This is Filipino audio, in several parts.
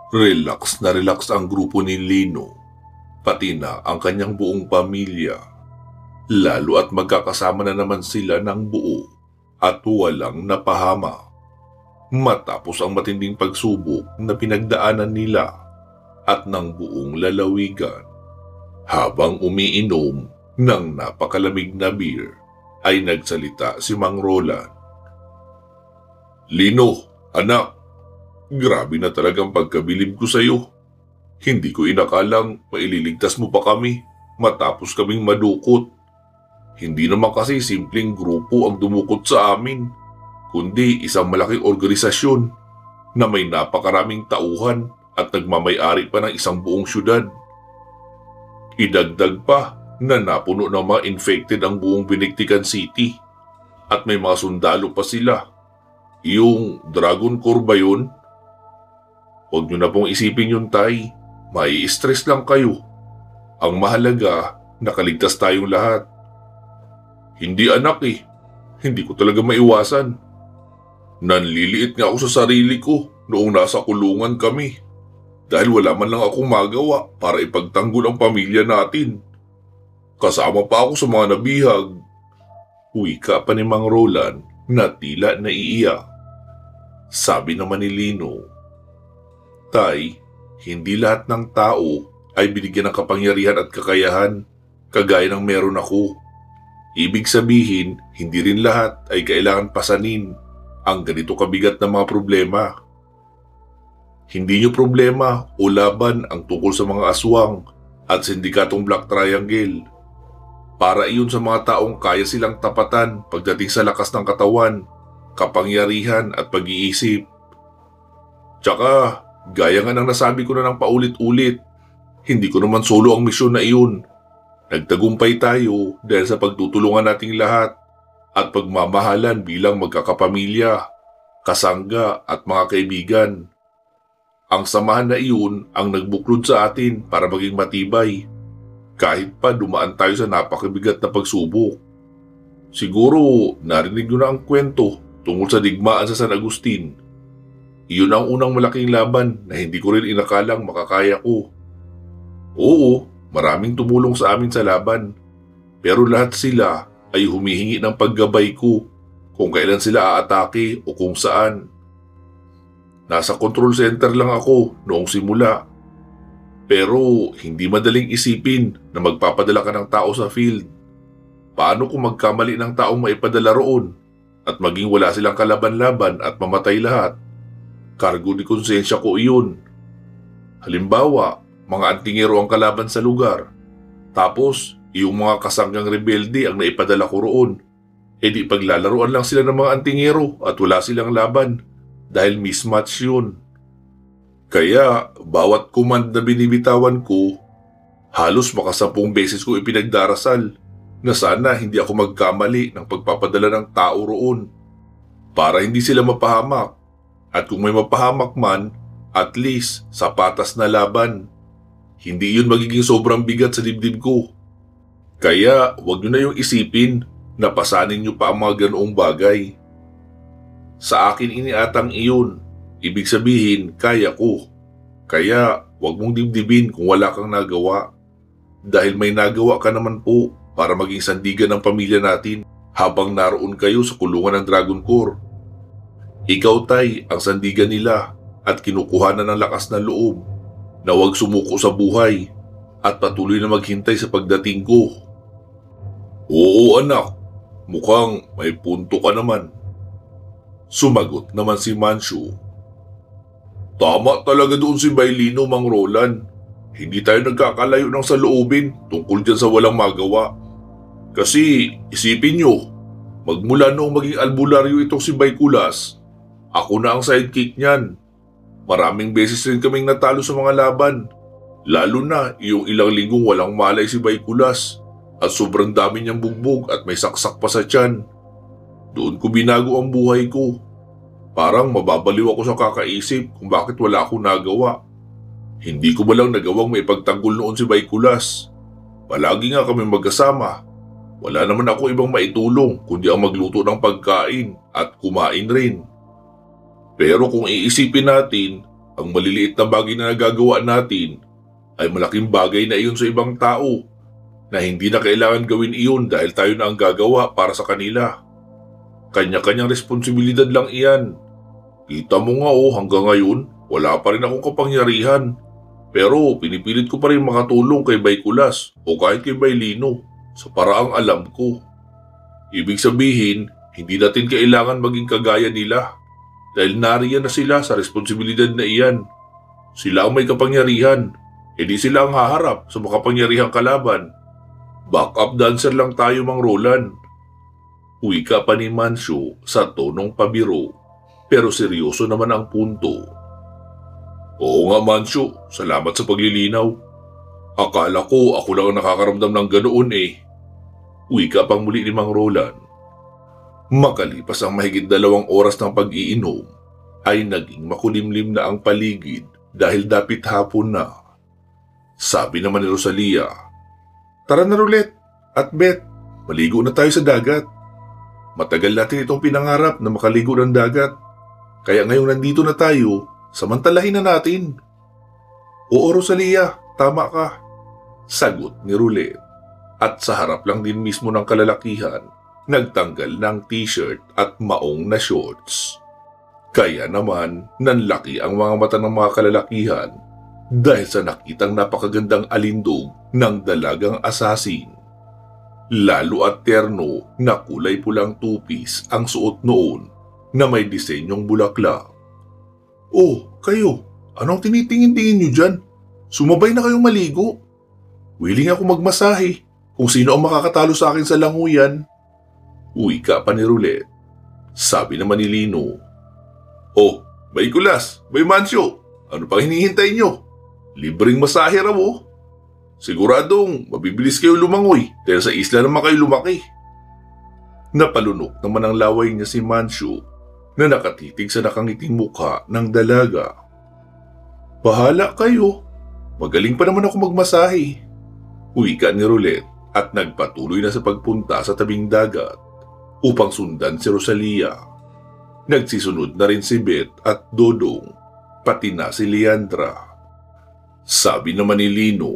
Relax ang grupo ni Lino, pati na ang kanyang buong pamilya. Lalo at magkakasama na naman sila ng buo at walang napahama. Matapos ang matinding pagsubok na pinagdaanan nila at ng buong lalawigan. Habang umiinom ng napakalamig na beer, ay nagsalita si Mang Roland. Lino, anak, grabe na talagang pagkabilib ko sa iyo. Hindi ko inakalang maililigtas mo pa kami matapos kaming madukot. Hindi naman kasi simpleng grupo ang dumukot sa amin, kundi isang malaking organisasyon na may napakaraming tauhan at nagmamay-ari pa ng isang buong syudad. Idagdag pa na napuno ng mga infected ang buong Binigtikan City at may mga sundalo pa sila. Yung Dragon Corps ba yun? Huwag nyo na pong isipin yun, tay. Mai-stress lang kayo. Ang mahalaga, nakaligtas tayong lahat. Hindi anak eh. Hindi ko talaga maiwasan. Nanliliit nga ako sa sarili ko noong nasa kulungan kami. Dahil wala man lang akong magawa para ipagtanggol ang pamilya natin. Kasama pa ako sa mga nabihag. Wika pa ni Mang Roland na tila naiiyak. Sabi naman ni Lino, Tay, hindi lahat ng tao ay binigyan ng kapangyarihan at kakayahan kagaya ng meron ako. Ibig sabihin, hindi rin lahat ay kailangan pasanin ang ganito kabigat na mga problema. Hindi nyo problema o laban ang tungkol sa mga aswang at sindikatong Black Triangle. Para iyon sa mga taong kaya silang tapatan pagdating sa lakas ng katawan, kapangyarihan at pag-iisip. Tsaka, gaya nga ng nasabi ko na ng paulit-ulit, hindi ko naman solo ang misyon na iyon. Nagtagumpay tayo dahil sa pagtutulungan nating lahat at pagmamahalan bilang magkakapamilya, kasangga at mga kaibigan. Ang samahan na iyon ang nagbuklod sa atin para maging matibay, kahit pa dumaan tayo sa napakabigat na pagsubok. Siguro narinig nyo na ang kwento tungkol sa digmaan sa San Agustin. Iyon ang unang malaking laban na hindi ko rin inakalang makakaya ko. Oo, maraming tumulong sa amin sa laban, pero lahat sila ay humihingi ng paggabay ko kung kailan sila aatake o kung saan. Nasa control center lang ako noong simula. Pero hindi madaling isipin na magpapadala ka ng tao sa field. Paano kung magkamali ng taong maipadala roon at maging wala silang kalaban-laban at mamatay lahat? Kargo ni konsensya ko iyon. Halimbawa, mga antingero ang kalaban sa lugar. Tapos, yung mga kasanggang rebelde ang naipadala ko roon. E di paglalaruan lang sila ng mga antingero at wala silang laban. Dahil mismatch yun. Kaya bawat command na binibitawan ko, halos makasampung beses ko ipinagdarasal na sana hindi ako magkamali ng pagpapadala ng tao roon para hindi sila mapahamak. At kung may mapahamak man, at least sa patas na laban. Hindi yun magiging sobrang bigat sa dibdib ko. Kaya wag nyo na yung isipin na pasanin nyo pa ang mga ganoong bagay. Sa akin iniatang iyon, ibig sabihin kaya ko. Kaya wag mong dibdibin kung wala kang nagawa. Dahil may nagawa ka naman po para maging sandigan ng pamilya natin habang naroon kayo sa kulungan ng Dragon Corps. Ikaw tay ang sandigan nila at kinukuha na ng lakas na loob na wag sumuko sa buhay at patuloy na maghintay sa pagdating ko. Oo anak, mukhang may punto ka naman. Sumagot naman si Manchu. Tama talaga doon si Bailino, Mang Roland. Hindi tayo nagkakalayo ng saloobin tungkol dyan sa walang magawa. Kasi isipin nyo, magmula noong maging albularyo itong si Baykulas, ako na ang sidekick niyan. Maraming beses rin kaming natalo sa mga laban. Lalo na yung ilang linggong walang malay si Baykulas at sobrang dami niyang bugbog at may saksak pa sa tiyan. Doon ko binago ang buhay ko. Parang mababaliw ako sa kakaisip kung bakit wala akong nagawa. Hindi ko ba lang nagawang may pagtanggol noon si Baykulas. Palagi nga kami magkasama. Wala naman ako ibang maitulong kundi ang magluto ng pagkain at kumain rin. Pero kung iisipin natin, ang maliliit na bagay na nagagawa natin ay malaking bagay na iyon sa ibang tao na hindi na kailangan gawin iyon dahil tayo na ang gagawa para sa kanila. Kanya-kanyang responsibilidad lang iyan. Kita mo nga hanggang ngayon, wala pa rin akong kapangyarihan. Pero pinipilit ko pa rin makatulong kay Bay Kulas o kahit kay Bay Lino sa paraang alam ko. Ibig sabihin, hindi natin kailangan maging kagaya nila dahil nariyan na sila sa responsibilidad na iyan. Sila ang may kapangyarihan, hindi sila ang haharap sa makapangyarihang kalaban. Backup dancer lang tayo, Mang Roland. Wika pa ni Mancio sa tonong pabiro, pero seryoso naman ang punto. Oo nga, Mancio, salamat sa paglilinaw. Akala ko ako lang ang nakakaramdam ng ganoon Wika pang muli ni Mang Roland. Makalipas ang mahigit 2 oras ng pag-iinom, ay naging makulimlim na ang paligid dahil dapit hapon na. Sabi naman ni Rosalia, "Tara na, Roulette at Beth, maligo na tayo sa dagat. Matagal natin itong pinangarap na makaligo ng dagat. Kaya ngayong nandito na tayo, samantalahin na natin." "Oo, Rosalia, tama ka," sagot ni Roulette. At sa harap lang din mismo ng kalalakihan, nagtanggal ng t-shirt at maong na shorts. Kaya naman, nanlaki ang mga mata ng mga kalalakihan dahil sa nakitang napakagandang alindog ng dalagang asasin. Lalo at terno na kulay pulang two-piece ang suot noon na may disenyong bulaklak. "Oh, kayo, anong tinitingin-tingin nyo dyan? Sumabay na kayong maligo. Willing ako magmasahe kung sino ang makakatalo sa akin sa languyan." Wika pa ni Roulette. Sabi naman ni Lino, "Oh, Bay Kulas, Bay Mancio, ano pang hinihintay nyo? Libreng masahe raw Siguradong mabibilis kayo lumangoy dahil sa isla naman kayo lumaki." Napalunok naman ang laway niya si Mancio na nakatitig sa nakangiting mukha ng dalaga. "Bahala kayo. Magaling pa naman ako magmasahe." Wika ni Roulette at nagpatuloy na sa pagpunta sa tabing dagat upang sundan si Rosalia. Nagsisunod na rin si Beth at Dodong, pati na si Leandra. Sabi naman ni Lino,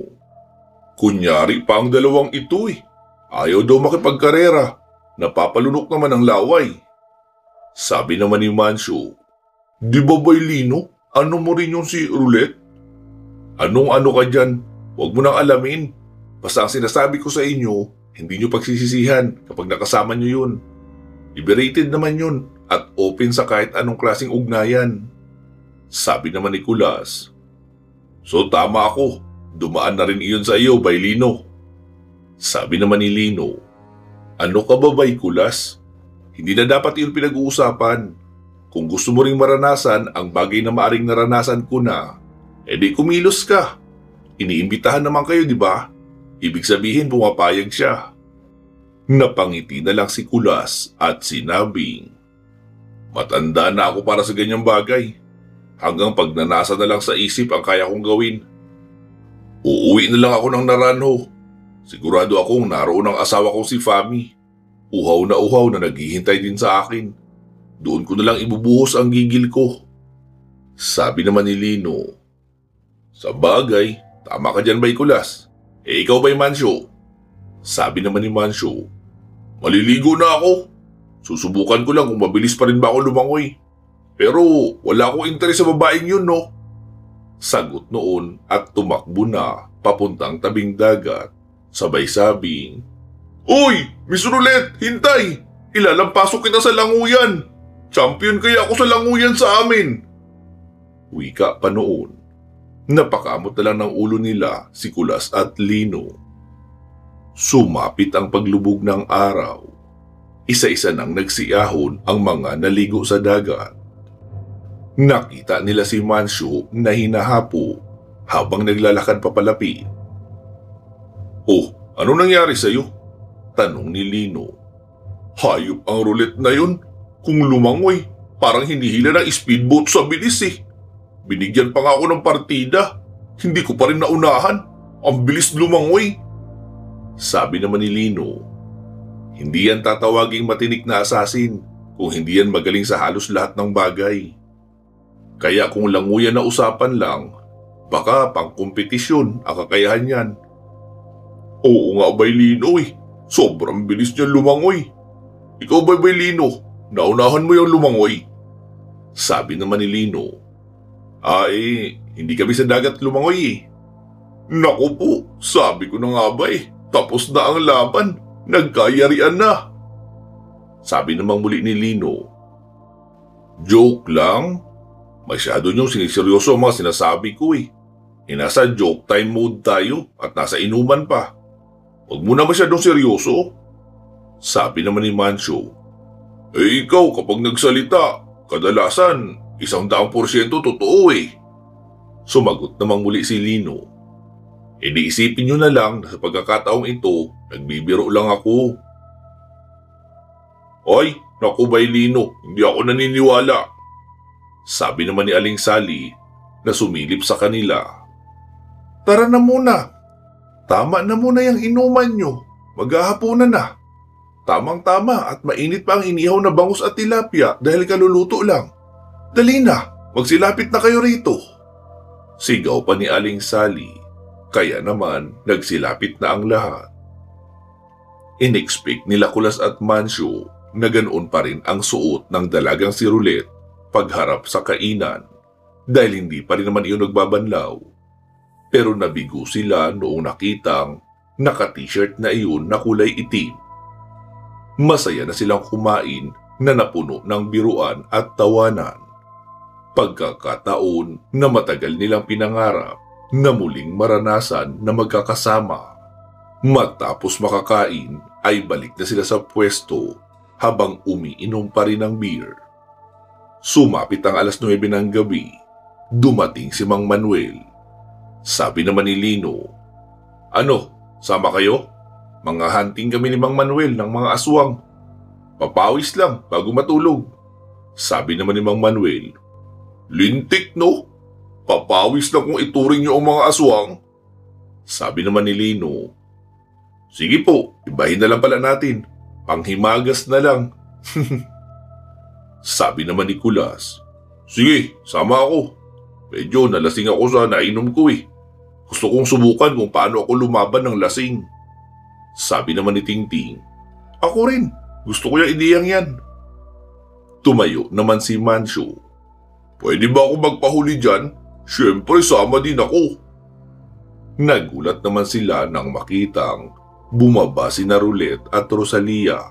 "Kunyari pa ang dalawang ito Ayaw daw makipagkarera. Napapalunok naman ang laway." Sabi naman ni Mancio, "Di ba Bay Lino? Ano mo rin yung si Roulette?" "Anong ano ka dyan? Huwag mo nang alamin. Basta ang sinasabi ko sa inyo, hindi nyo pagsisisihan kapag nakasama nyo yun. Liberated naman yun at open sa kahit anong klaseng ugnayan." Sabi naman ni Kulas, "So tama ako, dumaan na rin iyon sa iyo, Bay Lino." Sabi naman ni Lino, "Ano ka ba, Bay Kulas? Hindi na dapat iyon pinag-uusapan. Kung gusto mo ring maranasan ang bagay na maaring naranasan ko na, edi kumilos ka. Iniimbitahan naman kayo, di ba? Ibig sabihin pumapayag siya." Napangiti na lang si Kulas at sinabing, "Matanda na ako para sa ganyang bagay. Hanggang pagnanasa na lang sa isip ang kaya kong gawin. Uuwi na lang ako ng Naranjo. Sigurado akong naroon ang asawa kong si Fami. Uhaw na naghihintay din sa akin. Doon ko na lang ibubuhos ang gigil ko." Sabi naman ni Lino, "Sa bagay, tama ka dyan, Bay Kulas. Ikaw, Bay Mancio?" Sabi naman ni Mancio, "Maliligo na ako. Susubukan ko lang kung mabilis pa rin ba ako lumangoy. Pero wala akong interes sa babaeng yun, no?" Sagot noon at tumakbo na papuntang tabing dagat. Sabay sabing, "Uy, Miss Roulette, hintay! Ilalampasok kita sa languyan. Champion kaya ako sa languyan sa amin." Wika pa noon. Napakamot na lang ng ulo nila si Kulas at Lino. Sumapit ang paglubog ng araw. Isa-isa nang nagsiahon ang mga naligo sa dagat. Nakita nila si Mancio na hinahapo habang naglalakad papalapit. "Oh, ano nangyari sa'yo?" tanong ni Lino. "Hayop ang Roulette na yun. Kung lumangoy, parang hinihila ng speedboat sa bilis Binigyan pa nga ako ng partida. Hindi ko pa rin naunahan. Ang bilis lumangoy." Sabi naman ni Lino, "Hindi yan tatawaging matinik na asasin kung hindi yan magaling sa halos lahat ng bagay. Kaya kung languyan na usapan lang, baka pang kompetisyon ang kakayahan yan. Oo nga, Baylino eh. Sobrang bilis niya lumangoy. Ikaw ba, Baylino? Naunahan mo yung lumangoy? Sabi naman ni Lino. Hindi kami sa dagat lumangoy eh. Naku po, sabi ko na nga ba eh. Tapos na ang laban. Nagkayarian na. Sabi namang muli ni Lino. Joke lang? Masyado niyong siniseryoso ang mga sinasabi ko eh. Nasa joke time mode tayo at nasa inuman pa. Huwag mo na masyadong seryoso. Sabi naman ni Mancho. Ikaw kapag nagsalita, kadalasan 100% totoo eh. Sumagot namang muli si Lino. Isipin nyo na lang na sa pagkakataong ito, nagbibiro lang ako. Ay, naku Baylino, hindi ako naniniwala. Sabi naman ni Aling Sally na sumilip sa kanila. Tara na muna. Tama na muna yung inuman nyo. Maghahapunan na. Tamang-tama at mainit pa ang inihaw na bangus at tilapia dahil kaluluto lang. Dali na, magsilapit na kayo rito. Sigaw pa ni Aling Sally. Kaya naman, nagsilapit na ang lahat. In-expect nila Kulas at Mancho na ganoon pa rin ang suot ng dalagang si Roulette pagharap sa kainan dahil hindi pa rin naman iyon nagbabanlaw. Pero nabigo sila noong nakitang naka-t-shirt na iyon na kulay itim. Masaya na silang kumain na napuno ng biruan at tawanan. Pagkakataon na matagal nilang pinangarap na muling maranasan na magkakasama. Matapos makakain ay balik na sila sa pwesto habang umiinom pa rin ng beer. Sumapit ang 9:00 ng gabi. Dumating si Mang Manuel. Sabi naman ni Lino, Ano, sama kayo? Mga hunting kami ni Mang Manuel ng mga aswang. Papawis lang bago matulog. Sabi naman ni Mang Manuel, Lintik no? Papawis lang kung ituring niyo ang mga aswang. Sabi naman ni Lino, Sige po, ibahin na lang pala natin. Panghimagas na lang. Sabi naman ni Kulas, Sige, sama ako. Medyo nalasing ako sa nainom ko eh. Gusto kong subukan kung paano ako lumaban ng lasing. Sabi naman ni Tingting, Ako rin, gusto ko yung ideyang yan. Tumayo naman si Mancho. Pwede ba ako magpahuli dyan? Siyempre sama din ako. Nagulat naman sila nang makitang bumaba si Roulette at Rosalia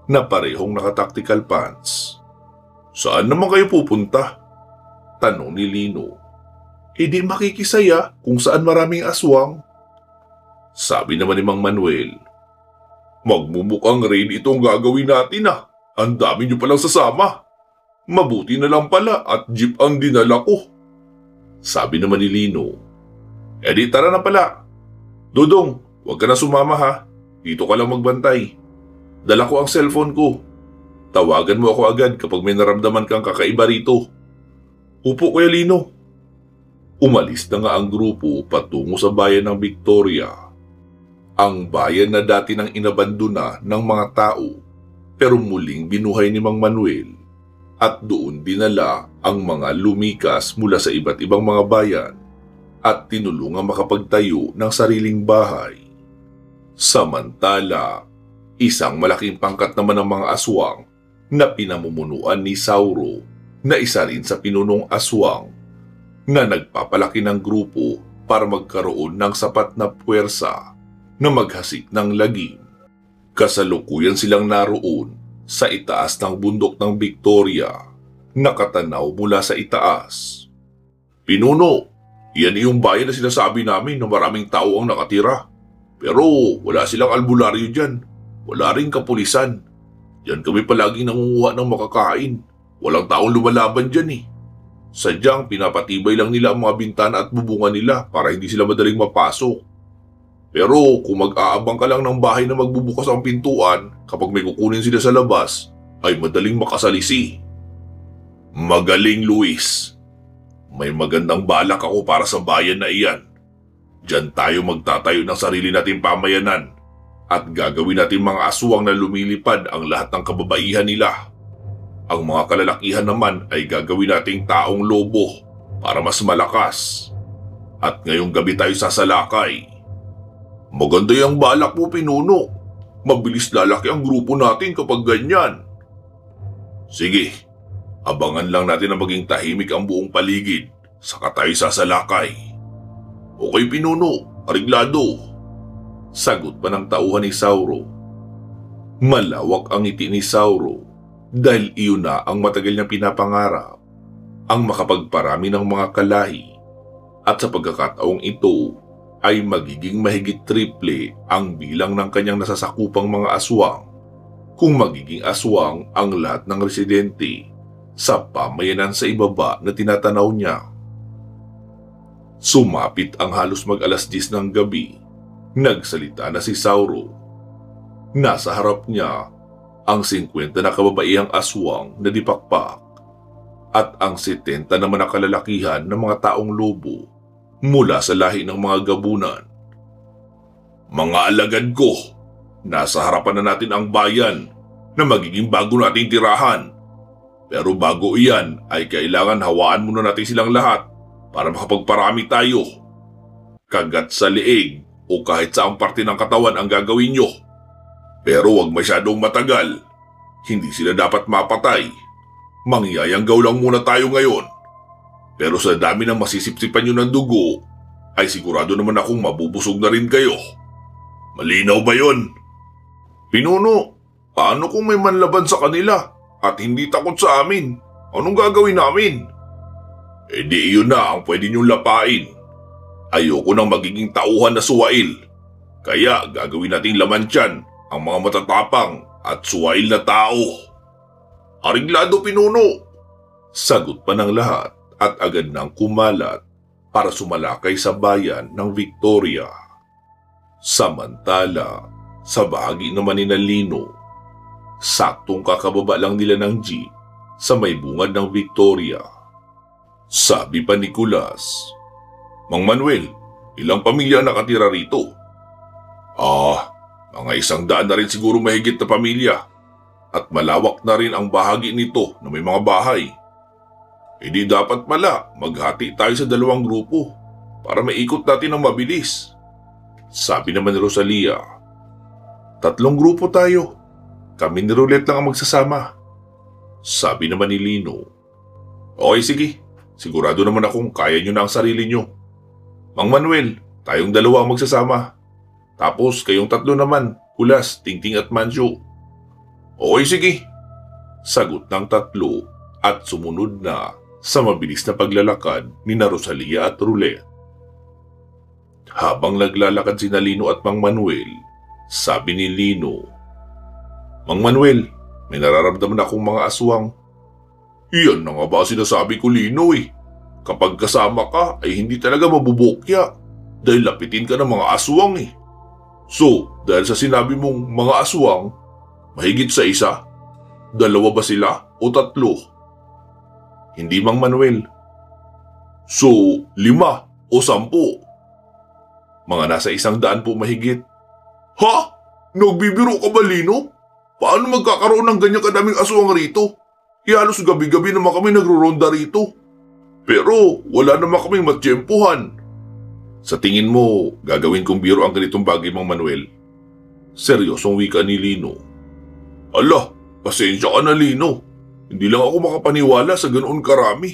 na parehong naka-tactical pants. Saan naman kayo pupunta? Tanong ni Lino. Di makikisaya kung saan maraming aswang. Sabi naman ni Mang Manuel, Magmumukhang raid itong gagawin natin ah. Ang dami niyo palang sasama. Mabuti na lang pala at jeep ang dinala ko. Sabi naman ni Lino, di tara na pala. Dodong, huwag ka na sumama ha. Dito ka lang magbantay. Dala ko ang cellphone ko. Tawagan mo ako agad kapag may naramdaman kang kakaiba rito. Upo Kuya Lino. Umalis na nga ang grupo patungo sa bayan ng Victoria. Ang bayan na dati nang inabandona ng mga tao pero muling binuhay ni Mang Manuel. At doon dinala ang mga lumikas mula sa iba't ibang mga bayan at tinulungang makapagtayo ng sariling bahay. Samantala, isang malaking pangkat naman ng mga aswang na pinamumunuan ni Sauro na isa rin sa pinunong aswang na nagpapalaki ng grupo para magkaroon ng sapat na puwersa na maghasik ng lagim. Kasalukuyan silang naroon sa itaas ng bundok ng Victoria, nakatanaw mula sa itaas. Pinuno, yan yung bayan na sinasabi namin na maraming tao ang nakatira. Pero wala silang albularyo dyan. Wala ring kapulisan. Yan kami palaging nangunguha ng makakain. Walang taong lumalaban dyan eh. Sadyang pinapatibay lang nila ang mga bintana at bubungan nila para hindi sila madaling mapasok. Pero kung mag-aabang ka lang ng bahay na magbubukas ang pintuan kapag may kukunin sila sa labas, ay madaling makasalisi. Magaling, Luis. May magandang balak ako para sa bayan na iyan. Diyan tayo magtatayo ng sarili nating pamayanan at gagawin natin mga aswang na lumilipad ang lahat ng kababaihan nila. Ang mga kalalakihan naman ay gagawin nating taong lobo para mas malakas. At ngayong gabi tayo sasalakay. Maganda yung balak mo, Pinuno. Mabilis lalaki ang grupo natin kapag ganyan. Sige, abangan lang natin na maging tahimik ang buong paligid, saka tayo sasalakay. Okay, Pinuno, ariglado. Sagot pa ng tauhan ni Sauro. Malawak ang ngiti ni Sauro dahil iyon na ang matagal niyang pinapangarap, ang makapagparami ng mga kalahi, at sa pagkakataong ito ay magiging mahigit triple ang bilang ng kanyang nasasakupang mga aswang kung magiging aswang ang lahat ng residente sa pamayanan sa ibaba na tinatanaw niya. Sumapit ang halos mag-alas 10 ng gabi. Nagsalita na si Sauro. Nasa harap niya ang 50 na kababaihang aswang na dipakpak at ang 70 naman na kalalakihan ng mga taong lobo mula sa lahi ng mga gabunan. Mga alagad ko, nasa harapan na natin ang bayan na magiging bago nating tirahan. Pero bago iyan ay kailangan hawaan muna natin silang lahat para makapagparami tayo. Kagat sa leeg o kahit saang parte ng katawan ang gagawin nyo. Pero huwag masyadong matagal. Hindi sila dapat mapatay. Mangyayanggaw lang muna tayo ngayon. Pero sa dami ng masisipsipan nyo ng dugo, ay sigurado naman akong mabubusog na rin kayo. Malinaw ba yon? Pinuno, paano kung may manlaban sa kanila at hindi takot sa amin? Anong gagawin namin? Eh di iyon na ang pwede nyong lapain. Ayoko nang magiging tauhan na suwail. Kaya gagawin nating laman tiyan ang mga matatapang at suwail na tao. Ariglado, Pinuno! Sagot pa ng lahat at agad nang kumalat para sumalakay sa bayan ng Victoria. Samantala, sa bahagi naman ni Lino, saktong kakababa lang nila ng jeep sa may bungad ng Victoria. Sabi pa ni Kulas, Mang Manuel, ilang pamilya nakatira rito? Mga 100 na rin siguro mahigit na pamilya at malawak na rin ang bahagi nito na may mga bahay. Hindi dapat pala maghati tayo sa 2 grupo para maikot natin ng mabilis. Sabi naman ni Rosalia, 3 grupo tayo. Kami ni Roulette lang ang magsasama. Sabi naman ni Lino, okay sige, sigurado naman akong kaya nyo na ang sarili nyo. Mang Manuel, tayong 2 ang magsasama. Tapos kayong 3 naman, Kulas, Tingting at Manjo. Okay sige. Sagot ng 3 at sumunod na sa mabilis na paglalakad ni Rosalia at Roulette. Habang naglalakad si Lino at Mang Manuel, sabi ni Lino, Mang Manuel, may nararamdaman akong mga aswang. Iyan na nga ba sinasabi ko, Lino eh. Kapag kasama ka ay hindi talaga mabubukya dahil lapitin ka ng mga aswang eh. So, dahil sa sinabi mong mga aswang, mahigit sa 1, 2 ba sila o 3? Hindi, Mang Manuel. So, 5 o 10? Mga nasa 100 po mahigit. Ha? Nagbibiro ka ba, Lino? Paano magkakaroon ng ganyan kadaming aswang rito? Halos gabi-gabi naman kami nagro-ronda rito. Pero wala naman kaming matsyempuhan. Sa tingin mo, gagawin kong biro ang ganitong bagay, Mang Manuel? Seryosong wika ni Lino. Ala, pasensya ka na, Lino. Hindi lang ako makapaniwala sa ganoon karami.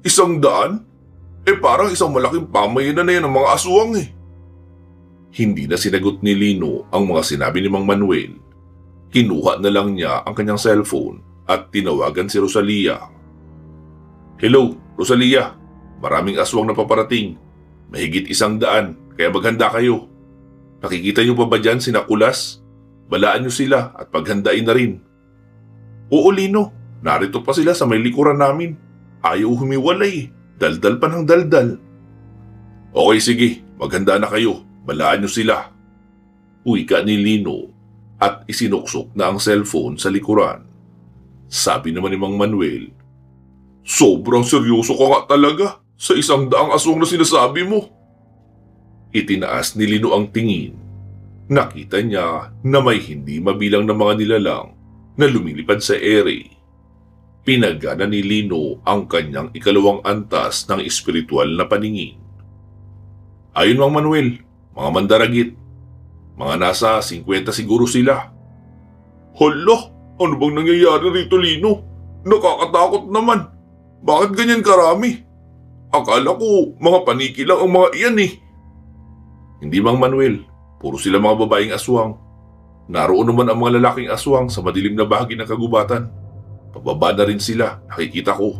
100? Parang isang malaking pamayanan na yan ng mga aswang eh. Hindi na sinagot ni Lino ang mga sinabi ni Mang Manuel. Kinuha na lang niya ang kanyang cellphone at tinawagan si Rosalia. Hello, Rosalia. Maraming aswang na paparating. Mahigit 100, kaya maghanda kayo. Nakikita niyo pa ba dyan sina Kulas? Balaan niyo sila at paghandain na rin. Oo, Lino. Narito pa sila sa may likuran namin. Ayaw humiwalay. Daldal pa ng daldal. Okay, sige. Maghanda na kayo. Balaan niyo sila. Wika ni Lino at isinuksok na ang cellphone sa likuran. Sabi naman ni Mang Manuel, sobrang seryoso ka nga talaga sa 100 aswang na sinasabi mo. Itinaas ni Lino ang tingin. Nakita niya na may hindi mabilang na mga nilalang na lumilipad sa ere. Pinagana ni Lino ang kanyang ikalawang antas ng espiritual na paningin. Ayon Mang Manuel, mga mandaragit, mga nasa 50 siguro sila. Hala, ano bang nangyayari rito, Lino? Nakakatakot naman. Bakit ganyan karami? Akala ko mga paniki lang ang mga iyan eh. Hindi Mang Manuel, puro sila mga babaeng aswang. Naroon naman ang mga lalaking aswang sa madilim na bahagi ng kagubatan. Pababa na rin sila, nakikita ko.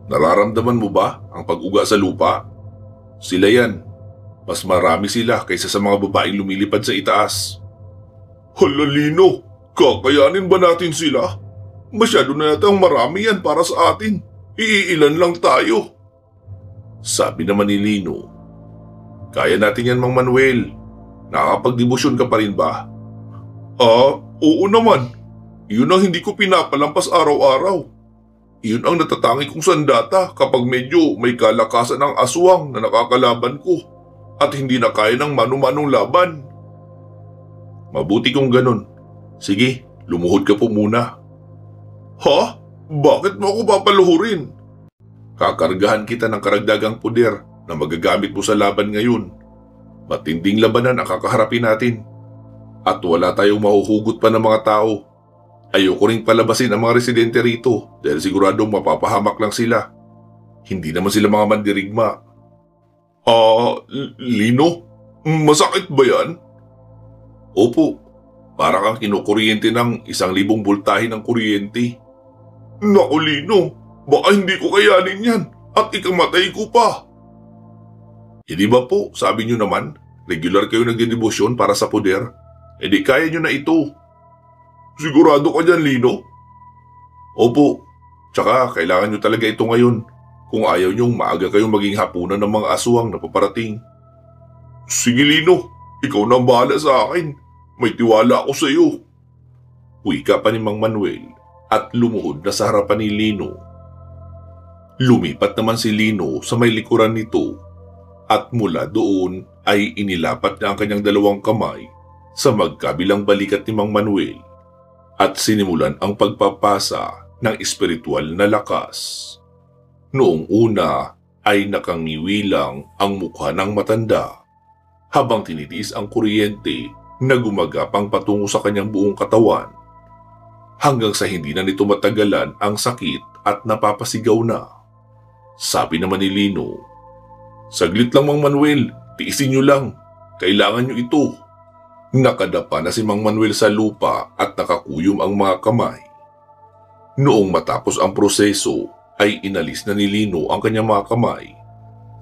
Nararamdaman mo ba ang pag-uga sa lupa? Sila yan. Mas marami sila kaysa sa mga babaeng lumilipad sa itaas. Hala Lino, kakayanin ba natin sila? Masyado na yata ang marami yan para sa atin. Iilan lang tayo. Sabi naman ni Lino. Kaya natin yan Mang Manuel. Nakakapagdebosyon ka pa rin ba? Oo naman. Yun ang hindi ko pinapalampas araw-araw. Yun ang natatangi kong sandata kapag medyo may kalakasan ng aswang na nakakalaban ko at hindi na kaya ng mano-manong laban. Mabuti kung ganun. Sige, lumuhod ka po muna. Ha? Bakit mo ako papaluhurin? Kakargahan kita ng karagdagang puder na magagamit mo sa laban ngayon. Matinding labanan ang kakaharapin natin. At wala tayong mahuhugot pa ng mga tao. Ayoko ring palabasin ang mga residente rito dahil siguradong mapapahamak lang sila. Hindi naman sila mga mandirigma. Lino? Masakit ba yan? Opo, para kang kinukuryente ng 1,000 voltahe ng kuryente. Naku Lino, baka hindi ko kayanin yan at ikamatay ko pa. Hindi ba po, sabi nyo naman, regular kayo nagdedebosyon para sa poder? E di kaya nyo na ito. Sigurado ka dyan, Lino? Opo, tsaka kailangan nyo talaga ito ngayon kung ayaw nyong maaga kayong maging hapunan ng mga aswang na paparating. Sige Lino, ikaw na ang bahala sa akin. May tiwala ako sa iyo. Wika pa ni Mang Manuel at lumuhod na sa harapan ni Lino. Lumipat naman si Lino sa may likuran nito at mula doon ay inilapat niya ang kanyang dalawang kamay sa magkabilang balikat ni Mang Manuel at sinimulan ang pagpapasa ng espiritual na lakas. Noong una ay nakangiwi lang ang mukha ng matanda habang tinitiis ang kuryente na gumagapang patungo sa kanyang buong katawan hanggang sa hindi na nito matagalan ang sakit at napapasigaw na. Sabi naman ni Lino, "Saglit lang Mang Manuel, tiisin nyo lang, kailangan nyo ito." Nakadapa na si Mang Manuel sa lupa at nakakuyom ang mga kamay. Noong matapos ang proseso ay inalis na ni Lino ang kanyang mga kamay.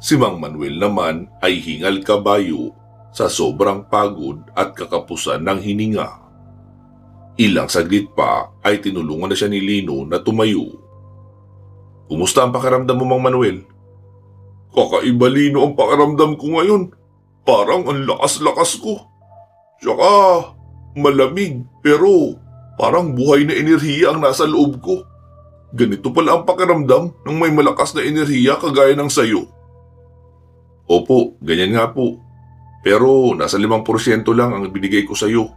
Si Mang Manuel naman ay hingal kabayo sa sobrang pagod at kakapusan ng hininga. Ilang saglit pa ay tinulungan na siya ni Lino na tumayo. Kumusta ang pakiramdam mo Mang Manuel? Kakaiba Lino ang pakiramdam ko ngayon. Parang ang lakas-lakas ko. Tsaka malamig pero parang buhay na enerhiya ang nasa loob ko. Ganito pala ang pakiramdam ng may malakas na enerhiya kagaya ng sayo. Opo, ganyan nga po. Pero nasa 5% lang ang binigay ko sayo.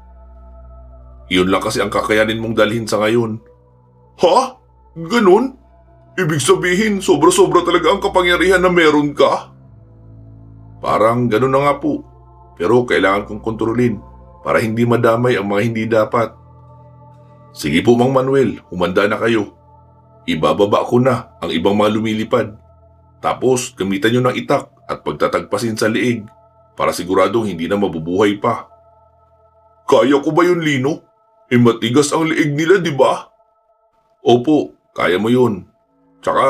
Iyon lang kasi ang kakayanin mong dalhin sa ngayon. Ha? Ganun? Ibig sabihin sobra-sobra talaga ang kapangyarihan na meron ka? Parang ganun na nga po. Pero kailangan kong kontrolin para hindi madamay ang mga hindi dapat. Sige po Mang Manuel, humanda na kayo. Ibababa ko na ang ibang mga lumilipad. Tapos gamitan nyo ng itak at pagtatagpasin sa liig para siguradong hindi na mabubuhay pa. Kaya ko ba yun Lino? Matigas ang liig nila di ba? Opo, kaya mo yun. Tsaka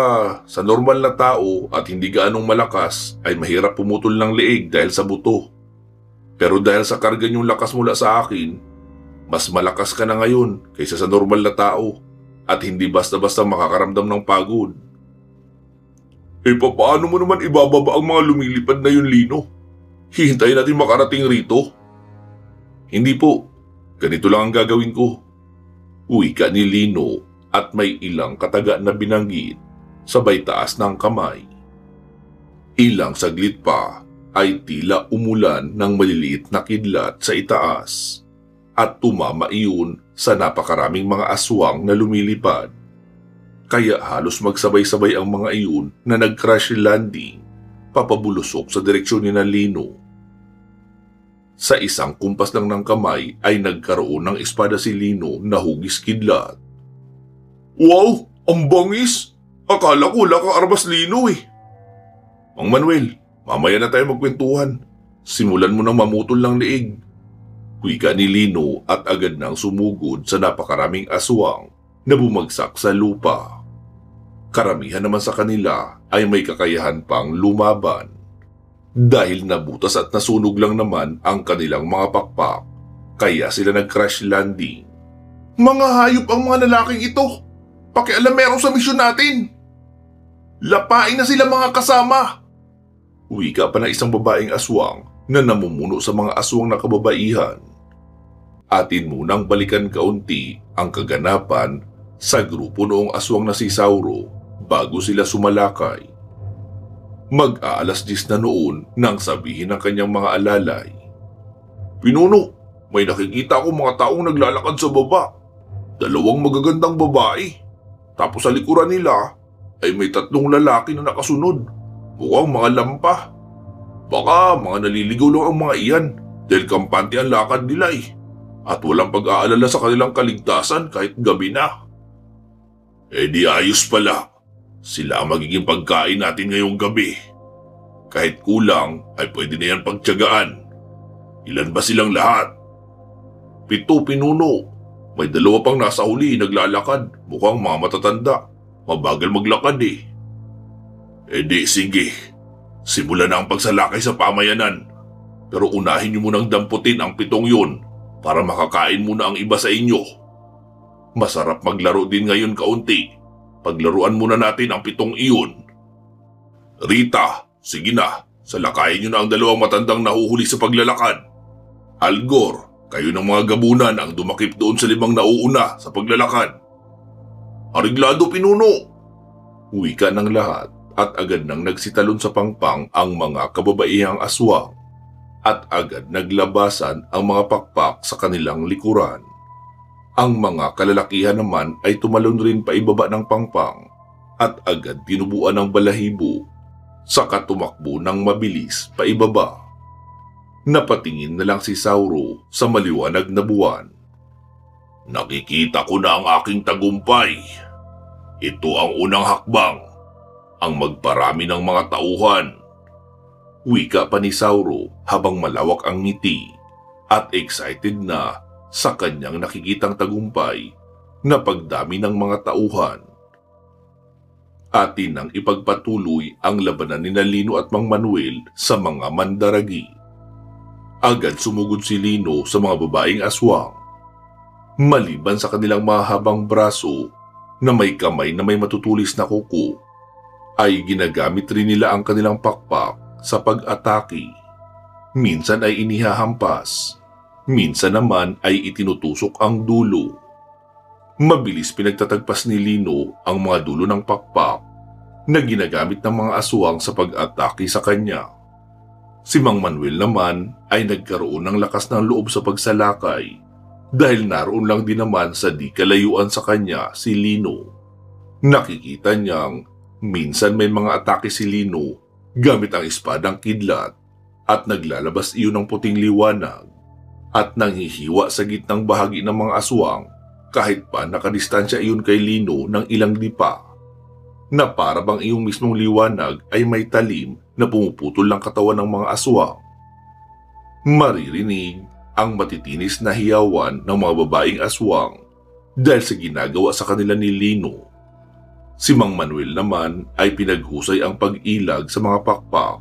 sa normal na tao at hindi gaanong malakas ay mahirap pumutol ng liig dahil sa buto. Pero dahil sa karga niyong lakas mula sa akin, mas malakas ka na ngayon kaysa sa normal na tao at hindi basta-basta makakaramdam ng pagod. Paano mo naman ibababa ang mga lumilipad na yun, Lino? Hihintayin natin makarating rito? Hindi po, ganito lang ang gagawin ko. Wika ni Lino at may ilang kataga na binanggit sabay taas ng kamay. Ilang saglit pa ay tila umulan ng maliliit na kidlat sa itaas at tumama iyon sa napakaraming mga aswang na lumilipad. Kaya halos magsabay-sabay ang mga iyon na nag-crash landing papabulusok sa direksyon ni Lino. Sa isang kumpas lang ng kamay ay nagkaroon ng espada si Lino na hugis kidlat. Wow! Ang bangis! Akala ko wala kang armas, Lino eh. Mang Manuel, mamaya na tayo magkwentuhan. Simulan mo nang mamutol ng liig. Wika ni Lino at agad nang sumugod sa napakaraming aswang na bumagsak sa lupa. Karamihan naman sa kanila ay may kakayahan pang lumaban. Dahil nabutas at nasunog lang naman ang kanilang mga pakpak, kaya sila nag-crash landing. Mga hayop ang mga lalaking ito! Pakialamero sa misyon natin! Lapain na sila mga kasama! Wika pa ng isang babaeng aswang na namumuno sa mga aswang na kababaihan. Atin munang balikan kaunti ang kaganapan sa grupo noong aswang na si Sauro bago sila sumalakay. Mag-aalas 10 na noon nang sabihin ng kanyang mga alalay. Pinuno, may nakikita ko mga taong naglalakad sa baba. 2 magagandang babae. Tapos sa likuran nila ay may 3 lalaki na nakasunod. Mukhang mga lampa. Baka mga naliligaw lang ang mga iyan dahil kampante ang lakad nila eh. At walang pag-aalala sa kanilang kaligtasan kahit gabi na. Eh di ayos pala. Sila ang magiging pagkain natin ngayong gabi. Kahit kulang ay pwede na yan pagtiyagaan. Ilan ba silang lahat? 7, Pinuno. May 2 pang nasa huli naglalakad. Mukhang mga matatanda. Mabagal maglakad eh. Eh di sige. Simulan na ang pagsalakay sa pamayanan. Pero unahin niyo munang damputin ang 7 yun para makakain muna ang iba sa inyo. Masarap maglaro din ngayon kaunti. Paglaruan muna natin ang 7 iyon. Rita, sige na. Salakayin niyo na ang 2 matandang nahuhuli sa paglalakad. Algor, kayo ng mga gabunan ang dumakip doon sa 5 nauuna sa paglalakad. Ariglado, Pinuno! Wika ng lahat at agad nang nagsitalon sa pangpang ang mga kababaihang aswang at agad naglabasan ang mga pakpak sa kanilang likuran. Ang mga kalalakihan naman ay tumalon rin pa ibaba ng pangpang at agad tinubuan ng balahibo, saka tumakbo ng mabilis pa ibaba. Napatingin na lang si Sauro sa maliwanag na buwan. Nakikita ko na ang aking tagumpay. Ito ang unang hakbang, ang magparami ng mga tauhan. Wika pa ni Sauro habang malawak ang ngiti at excited na sa kanyang nakikitang tagumpay na pagdami ng mga tauhan. Atin nang ipagpatuloy ang labanan ni Lino at Mang Manuel sa mga mandaragi. Agad sumugod si Lino sa mga babaeng aswang. Maliban sa kanilang mahabang braso na may kamay na may matutulis na kuko, ay ginagamit rin nila ang kanilang pakpak sa pag-atake. Minsan ay inihahampas, minsan naman ay itinutusok ang dulo. Mabilis pinagtatagpas ni Lino ang mga dulo ng pakpak na ginagamit ng mga aswang sa pag-atake sa kanya. Si Mang Manuel naman ay nagkaroon ng lakas ng loob sa pagsalakay dahil naroon lang din naman sa di kalayuan sa kanya si Lino. Nakikita niyang minsan may mga atake si Lino gamit ang espadang kidlat at naglalabas iyon ng puting liwanag at nanghihiwa sa gitnang bahagi ng mga aswang kahit pa nakadistansya iyon kay Lino ng ilang dipa, na para bang iyong mismong liwanag ay may talim na pumuputol ng katawan ng mga aswang. Maririnig ang matitinis na hiyawan ng mga babaeng aswang dahil sa ginagawa sa kanila ni Lino. Si Mang Manuel naman ay pinaghusay ang pag-ilag sa mga pakpak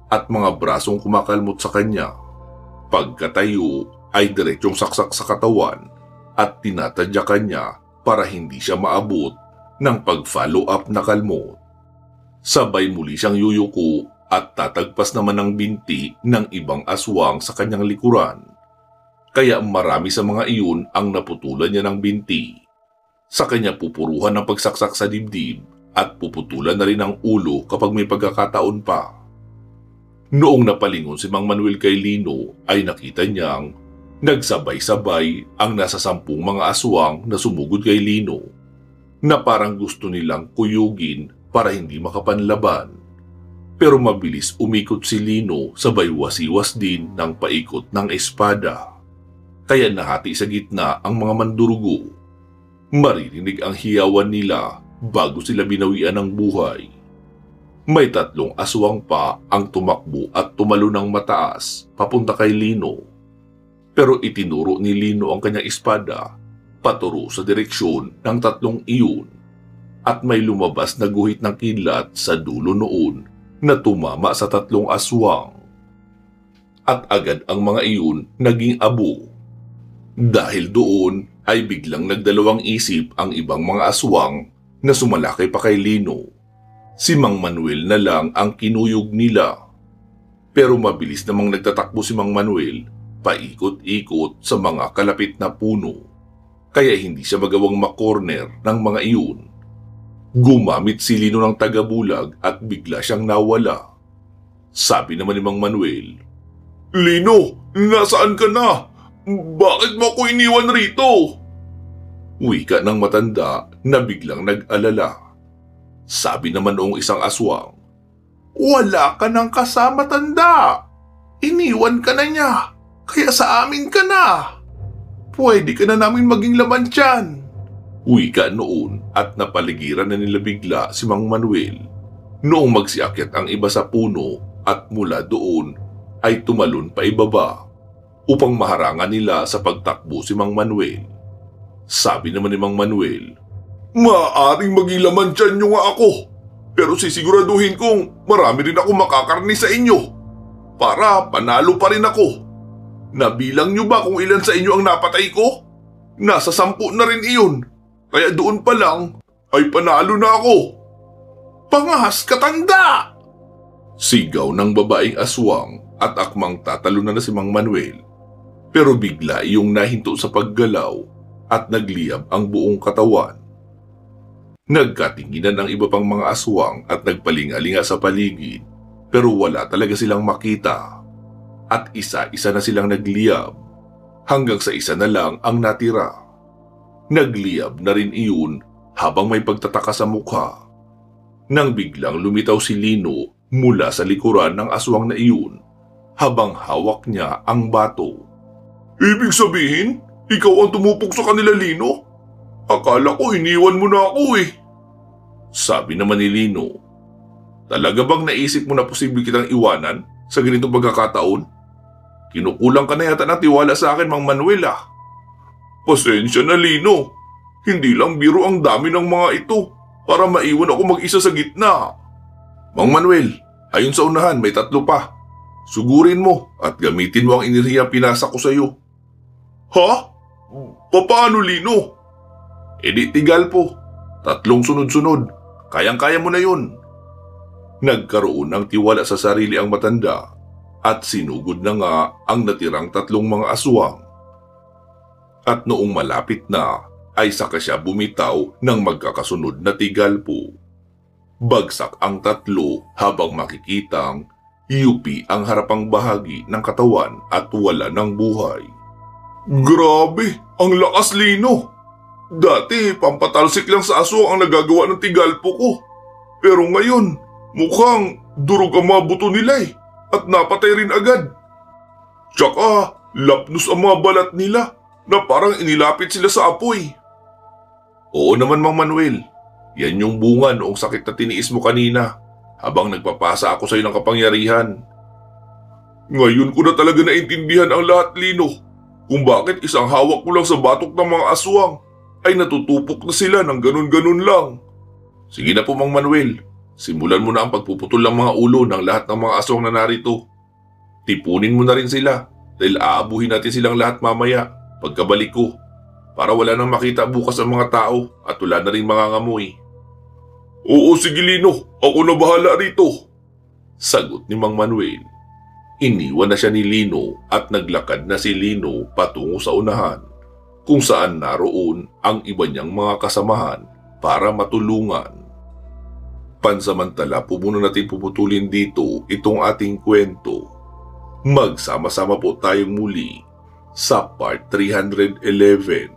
at mga brasong kumakalmot sa kanya. Pagkatayo ay diretsong saksak sa katawan at tinatadyakan niya para hindi siya maabot ng pag-follow up na kalmot. Sabay muli siyang yuyuko at tatagpas naman ng binti ng ibang aswang sa kanyang likuran. Kaya marami sa mga iyon ang naputulan niya ng binti. Sa kanya pupuruhan ng pagsaksak sa dibdib at puputulan na rin ang ulo kapag may pagkakataon pa. Noong napalingon si Mang Manuel kay Lino ay nakita niyang nagsabay-sabay ang nasa 10 mga aswang na sumugod kay Lino. na parang gusto nilang kuyugin para hindi makapanlaban. Pero mabilis umikot si Lino sabay wasiwas din ng paikot ng espada. Kaya nahati sa gitna ang mga mandurugo. Maririnig ang hiyawan nila bago sila binawian ng buhay. May 3 aswang pa ang tumakbo at tumalo ng mataas papunta kay Lino. Pero itinuro ni Lino ang kanyang espada paturo sa direksyon ng 3 iyon at may lumabas na guhit ng kidlat sa dulo noon na tumama sa 3 aswang. At agad ang mga iyon naging abo. Dahil doon ay biglang nagdalawang isip ang ibang mga aswang na sumalakay pa kay Lino. Si Mang Manuel na lang ang kinuyog nila. Pero mabilis namang nagtatakbo si Mang Manuel paikot-ikot sa mga kalapit na puno. Kaya hindi siya magawang makorner ng mga iyon. Gumamit si Lino ng tagabulag at bigla siyang nawala. Sabi naman ni Mang Manuel, "Lino, nasaan ka na? Bakit mo ako iniwan rito?" Wika ng matanda na biglang nag-alala. Sabi naman noong isang aswang, "Wala ka nang kasama, tanda. Iniwan ka na niya, kaya sa amin ka na. Pwede ka na namin maging laman tiyan." Wika noon at napaligiran na nila bigla si Mang Manuel. Noong magsiakyat ang iba sa puno at mula doon ay tumalon pa ibaba upang maharangan nila sa pagtakbo si Mang Manuel. Sabi naman ni Mang Manuel, "Maaaring maging laman tiyan nyo nga ako, pero sisiguraduhin kong marami rin ako makakarni sa inyo para panalo pa rin ako. Nabilang nyo ba kung ilan sa inyo ang napatay ko? Nasa 10 na rin iyon, kaya doon pa lang ay panalo na ako." "Pangahas ka, tanda!" Sigaw ng babaeng aswang at akmang tatalo na si Mang Manuel. Pero bigla iyong nahinto sa paggalaw at nagliyab ang buong katawan. Nagkatinginan ang iba pang mga aswang at nagpalingalinga sa paligid pero wala talaga silang makita. At isa-isa na silang nagliyab hanggang sa isa na lang ang natira. Nagliyab na rin iyon habang may pagtataka sa mukha. Nang biglang lumitaw si Lino mula sa likuran ng aswang na iyon habang hawak niya ang bato. "Ibig sabihin, ikaw ang tumupok sa kanila, Lino? Akala ko iniwan mo na ako eh." Sabi naman ni Lino, "Talaga bang naisip mo na posible kitang iwanan sa ganitong pagkakataon? Kinukulang ka na yata ng tiwala sa akin, Mang Manuel ah." "Pasensya na, Lino. Hindi lang biro ang dami ng mga ito para maiwan ako mag-isa sa gitna." "Mang Manuel, ayun sa unahan may 3 pa. Sugurin mo at gamitin mo ang enerhiya pinasa ko sa iyo." "Ha? Paano, Lino?" "Di tigal po. 3 sunod-sunod. Kayang-kaya mo na yun." Nagkaroon ng tiwala sa sarili ang matanda at sinugod na nga ang natirang 3 mga aswang. At noong malapit na ay saka siya bumitaw ng magkakasunod na tigal po. Bagsak ang 3 habang makikitang yupi ang harapang bahagi ng katawan at wala ng buhay. "Grabe, ang lakas, Lino. Dati pampatalsik lang sa aswang ang nagagawa ng tigalpo ko. Pero ngayon, mukhang durog ang mga buto nila eh, at napatay rin agad. Tsaka, lapnos ang mga balat nila na parang inilapit sila sa apoy." "Oo naman, Mang Manuel. Yan yung bunga noong sakit na tiniis mo kanina habang nagpapasa ako sa iyo ng kapangyarihan." "Ngayon ko na talaga naintindihan ang lahat, Lino. Kung bakit isang hawak ko lang sa batok ng mga aswang ay natutupok na sila ng ganun-ganun lang." "Sige na po, Mang Manuel. Simulan mo na ang pagpuputol ng mga ulo ng lahat ng mga aswang na narito. Tipunin mo na rin sila dahil aabuhin natin silang lahat mamaya pagkabalik ko para wala nang makita bukas ang mga tao at wala na rin mangangamoy." "Oo, sige, Lino. Ako na bahala rito," sagot ni Mang Manuel. Iniwan na siya ni Lino at naglakad na si Lino patungo sa unahan kung saan naroon ang iba niyang mga kasamahan para matulungan. Pansamantala po muna natin puputulin dito itong ating kwento. Magsama-sama po tayong muli sa part 311.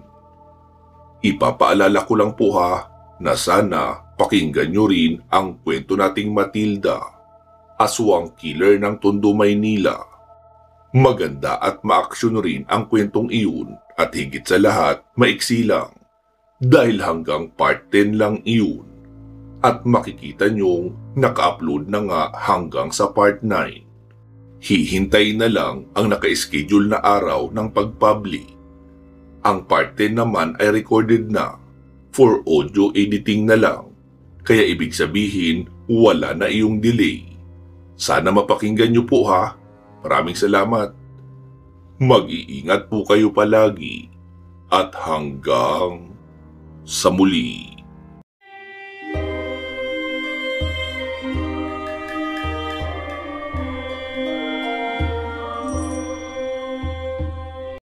Ipapaalala ko lang po ha na sana pakinggan nyo rin ang kwento nating Matilda, aswang killer ng Tondo, Maynila. Maganda at maaksyon rin ang kwentong iyon at higit sa lahat maiksi lang dahil hanggang part 10 lang iyon at makikita nyong naka-upload na nga hanggang sa part 9. Hihintay na lang ang naka-schedule na araw ng pag-publish. Ang part 10 naman ay recorded na for audio editing na lang, kaya ibig sabihin wala na iyong delay. Sana mapakinggan nyo po ha. Maraming salamat. Mag-iingat po kayo palagi at hanggang sa muli.